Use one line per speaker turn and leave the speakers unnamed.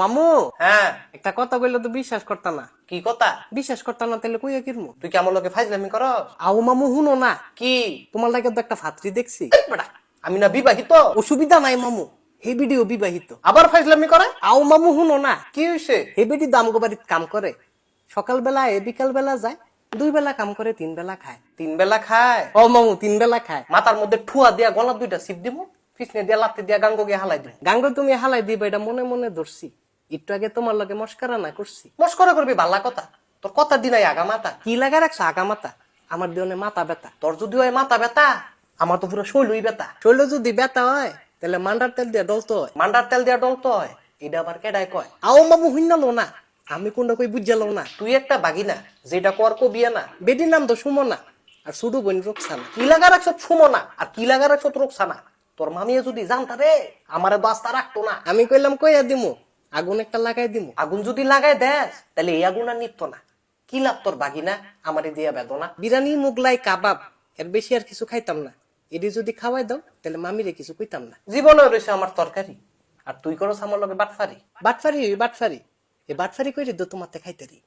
মামু
হ্যাঁ
একটা কথা কইলে তো বিশ্বাস করতা না।
কি কথা?
বিশ্বাস করতা না তাহলে কইয়া কিরমু?
তুই কি আমার লোকে ফাইজলামি করস?
আও মামু হুনো না,
কি
তোমার লাগে তো একটা ভাতৃ দেখছি।
বেটা, আমি না বিবাহিত?
অসুবিধা নাই মামু, হে ভিডিও বিবাহিত।
আবার ফাইজলামি করে?
আও মামু হুনো না,
কি হইছে?
হে বেটি দামগো বাড়িত কাম করে, সকালবেলা এ বিকাল বেলা যায়, 2 বেলা কাম করে 3 বেলা খায়।
3 বেলা খায়?
ও মামু 3 বেলা খায়।
মাথার মধ্যে ঠুয়া দিয়া গলা 2টা চিপ দিমু, পিছনে দিয়া লাত্তি দিয়া গাঙ্গ গিয়ে হালাই দিমু।
গাঙ্গ তুমি হালাই দিবা এটা মনে মনে ধরছি, একটু আগে তোমার লগে মস্কারা না করছি।
মস্করা করবি বালা কথা? তোর কথা দিনাই আগা মাথা।
কি লাগা রাখছো আগা মাথা? আমার দিনে মাথা ব্যথা।
তোর যদি হয় মাথা ব্যথা, আমার তো পুরো শৈলই ব্যথা।
শরীরে যদি ব্যথা হয় তাহলে মান্ডার তেল দিয়ে ডলতে হয়।
মান্ডার তেল দিয়া ডলতে হয়, এটা আবার কেডায় কয়?
আও মামু হুইনালো না, আমি কোনটা কই বুঝালো না।
তুই একটা বাগিনা, যেটা কর কবিয়া না।
বেটির নাম তো সুমনা, আর শুধু বোন রোকসানা।
কি লাগা রাখছ সুমনা, আর কি লাগা রাখছ রোকসানা? তোর মামিয়ে যদি জানতা রে, আমারে বাস্তা রাখতো না।
আমি কইলাম কইয়া দিমু, আগুন একটা লাগাই দিমু।
আগুন যদি লাগাই দেস, তাহলে এই আগুন আর নিত্য না। কি লাভ তোর বাগিনা, আমারে দিয়া বেদনা।
বিরিয়ানি মোগলাই কাবাব এর বেশি আর কিছু খাইতাম না, এটি যদি খাওয়াই দাও তাহলে মামিরে কিছু কইতাম না।
জীবনে রয়েছে আমার তরকারি, আর তুই করস আমার লগে বাটফারি।
বাটফারি বাটফারি, এ বাটফারি কইরে তো তোমাতে খাইতারি।